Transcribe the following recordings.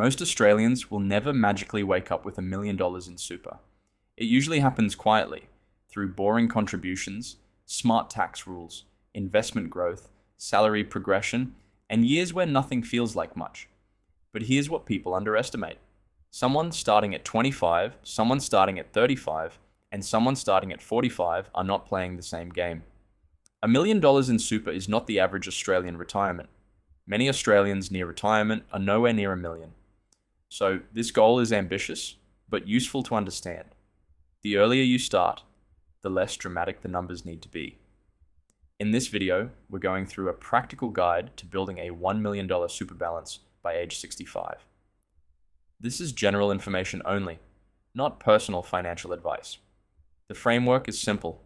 Most Australians will never magically wake up with $1 million in super. It usually happens quietly, through boring contributions, smart tax rules, investment growth, salary progression, and years where nothing feels like much. But here's what people underestimate. Someone starting at 25, someone starting at 35, and someone starting at 45 are not playing the same game. $1 million in super is not the average Australian retirement. Many Australians near retirement are nowhere near $1 million. So this goal is ambitious, but useful to understand. The earlier you start, the less dramatic the numbers need to be. In this video, we're going through a practical guide to building a $1 million super balance by age 65. This is general information only, not personal financial advice. The framework is simple: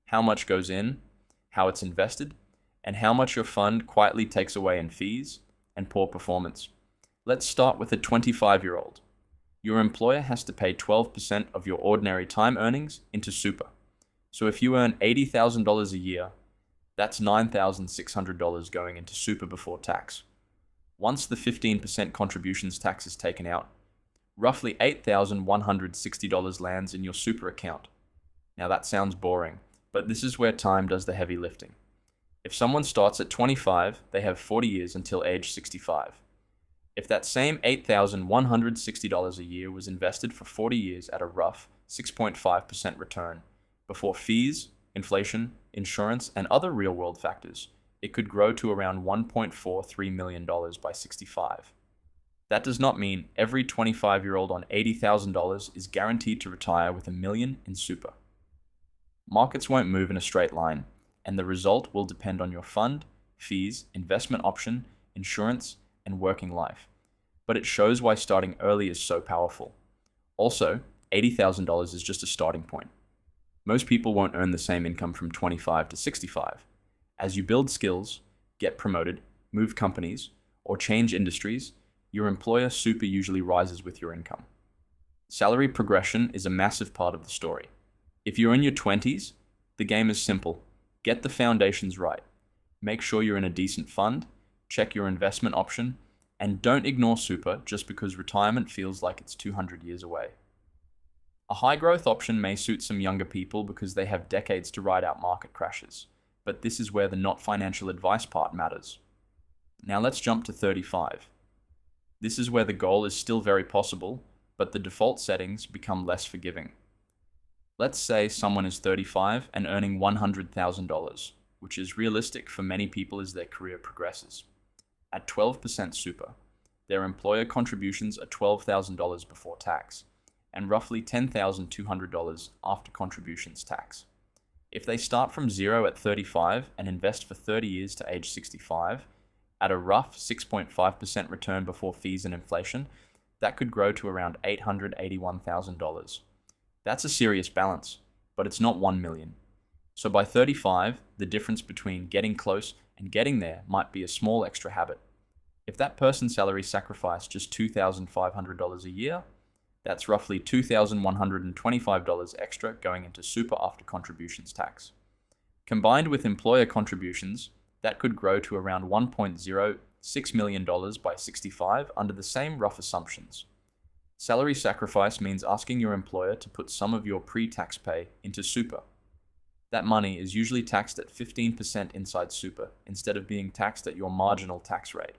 how much goes in, how it's invested, and how much your fund quietly takes away in fees and poor performance. Let's start with a 25-year-old. Your employer has to pay 12% of your ordinary time earnings into super. So if you earn $80,000 a year, that's $9,600 going into super before tax. Once the 15% contributions tax is taken out, roughly $8,160 lands in your super account. Now that sounds boring, but this is where time does the heavy lifting. If someone starts at 25, they have 40 years until age 65. If that same $8,160 a year was invested for 40 years at a rough 6.5% return, before fees, inflation, insurance, and other real-world factors, it could grow to around $1.43 million by 65. That does not mean every 25-year-old on $80,000 is guaranteed to retire with $1 million in super. Markets won't move in a straight line, and the result will depend on your fund, fees, investment option, insurance, and working life. But it shows why starting early is so powerful. Also, $80,000 is just a starting point. Most people won't earn the same income from 25 to 65. As you build skills, get promoted, move companies, or change industries, your employer super usually rises with your income. Salary progression is a massive part of the story. If you're in your 20s, the game is simple. Get the foundations right. Make sure you're in a decent fund, check your investment option, and don't ignore super just because retirement feels like it's 200 years away. A high growth option may suit some younger people because they have decades to ride out market crashes, but this is where the not financial advice part matters. Now let's jump to 35. This is where the goal is still very possible, but the default settings become less forgiving. Let's say someone is 35 and earning $100,000, which is realistic for many people as their career progresses. At 12% super, their employer contributions are $12,000 before tax, and roughly $10,200 after contributions tax. If they start from zero at 35 and invest for 30 years to age 65, at a rough 6.5% return before fees and inflation, that could grow to around $881,000. That's a serious balance, but it's not 1 million. So by 35, the difference between getting close and getting there might be a small extra habit. If that person's salary sacrificed just $2,500 a year, that's roughly $2,125 extra going into super after contributions tax. Combined with employer contributions, that could grow to around $1.06 million by 65 under the same rough assumptions. Salary sacrifice means asking your employer to put some of your pre-tax pay into super. That money is usually taxed at 15% inside super instead of being taxed at your marginal tax rate.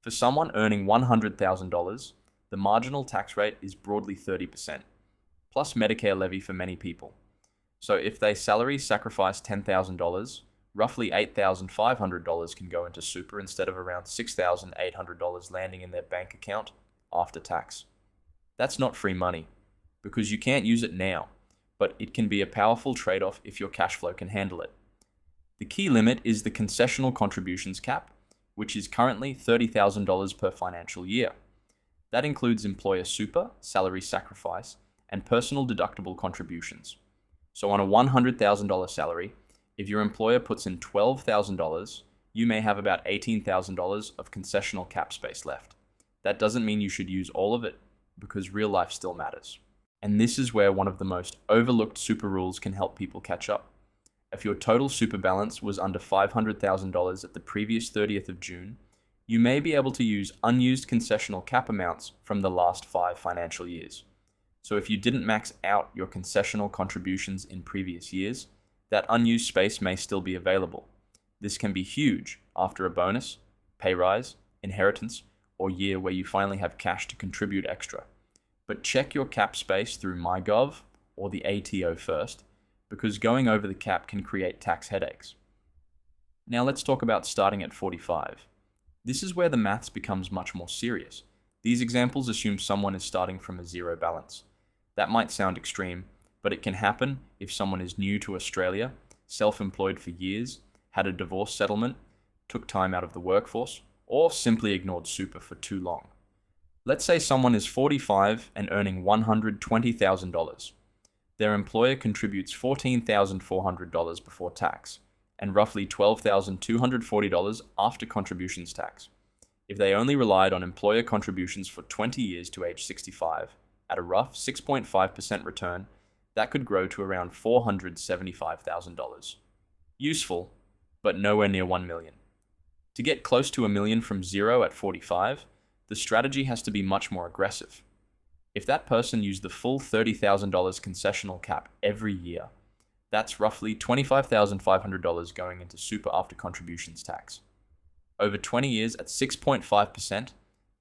For someone earning $100,000, the marginal tax rate is broadly 30%, plus Medicare levy for many people. So if they salary sacrifice $10,000, roughly $8,500 can go into super instead of around $6,800 landing in their bank account after tax. That's not free money, because you can't use it now, but it can be a powerful trade-off if your cash flow can handle it. The key limit is the concessional contributions cap, which is currently $30,000 per financial year. That includes employer super, salary sacrifice, and personal deductible contributions. So on a $100,000 salary, if your employer puts in $12,000, you may have about $18,000 of concessional cap space left. That doesn't mean you should use all of it, because real life still matters. And this is where one of the most overlooked super rules can help people catch up. If your total super balance was under $500,000 at the previous 30th of June, You may be able to use unused concessional cap amounts from the last 5 financial years. So if you didn't max out your concessional contributions in previous years, that unused space may still be available. This can be huge after a bonus, pay rise, inheritance, or year where you finally have cash to contribute extra. But check your cap space through MyGov or the ATO first, because going over the cap can create tax headaches. Now let's talk about starting at 45. This is where the maths becomes much more serious. These examples assume someone is starting from a zero balance. That might sound extreme, but it can happen if someone is new to Australia, self-employed for years, had a divorce settlement, took time out of the workforce, or simply ignored super for too long. Let's say someone is 45 and earning $120,000. Their employer contributes $14,400 before tax, and roughly $12,240 after contributions tax. If they only relied on employer contributions for 20 years to age 65, at a rough 6.5% return, that could grow to around $475,000. Useful, but nowhere near 1 million. To get close to $1 million from zero at 45, the strategy has to be much more aggressive. If that person used the full $30,000 concessional cap every year, that's roughly $25,500 going into super after contributions tax. Over 20 years at 6.5%,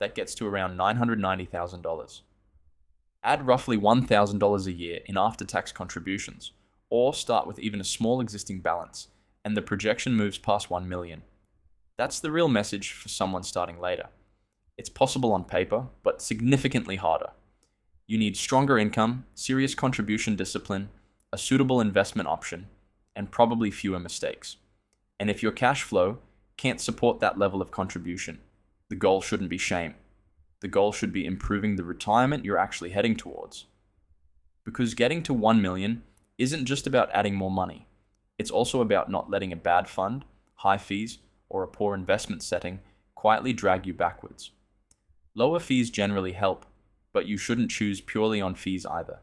that gets to around $990,000. Add roughly $1,000 a year in after-tax contributions, or start with even a small existing balance, and the projection moves past 1 million. That's the real message for someone starting later. It's possible on paper, but significantly harder. You need stronger income, serious contribution discipline, a suitable investment option, and probably fewer mistakes. And if your cash flow can't support that level of contribution, the goal shouldn't be shame. The goal should be improving the retirement you're actually heading towards. Because getting to 1 million isn't just about adding more money. It's also about not letting a bad fund, high fees, or a poor investment setting quietly drag you backwards. Lower fees generally help, but you shouldn't choose purely on fees either.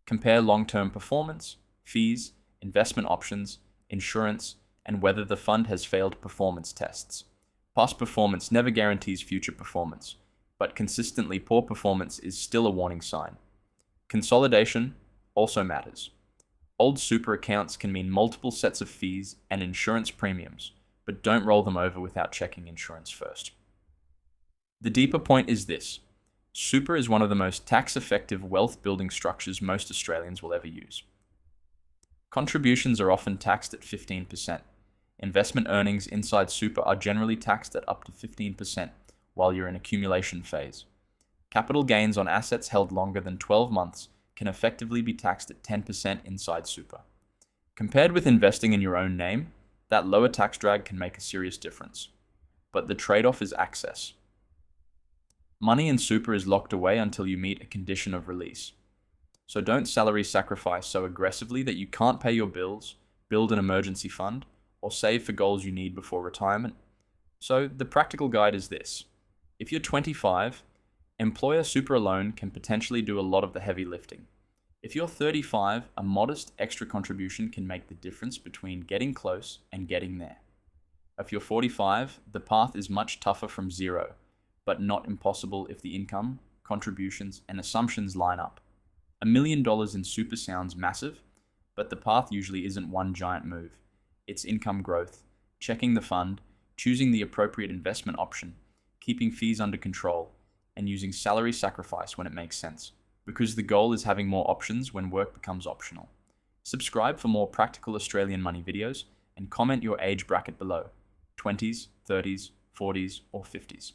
Compare long-term performance, fees, investment options, insurance, and whether the fund has failed performance tests. Past performance never guarantees future performance, but consistently poor performance is still a warning sign. Consolidation also matters. Old super accounts can mean multiple sets of fees and insurance premiums, but don't roll them over without checking insurance first. The deeper point is this. Super is one of the most tax-effective wealth-building structures most Australians will ever use. Contributions are often taxed at 15%. Investment earnings inside super are generally taxed at up to 15% while you're in accumulation phase. Capital gains on assets held longer than 12 months can effectively be taxed at 10% inside super. Compared with investing in your own name, that lower tax drag can make a serious difference. But the trade-off is access. Money in super is locked away until you meet a condition of release. So don't salary sacrifice so aggressively that you can't pay your bills, build an emergency fund, or save for goals you need before retirement. So the practical guide is this. If you're 25, employer super alone can potentially do a lot of the heavy lifting. If you're 35, a modest extra contribution can make the difference between getting close and getting there. If you're 45, the path is much tougher from zero, but not impossible if the income, contributions, and assumptions line up. $1 million in super sounds massive, but the path usually isn't one giant move. It's income growth, checking the fund, choosing the appropriate investment option, keeping fees under control, and using salary sacrifice when it makes sense, because the goal is having more options when work becomes optional. Subscribe for more practical Australian money videos and comment your age bracket below, 20s, 30s, 40s, or 50s.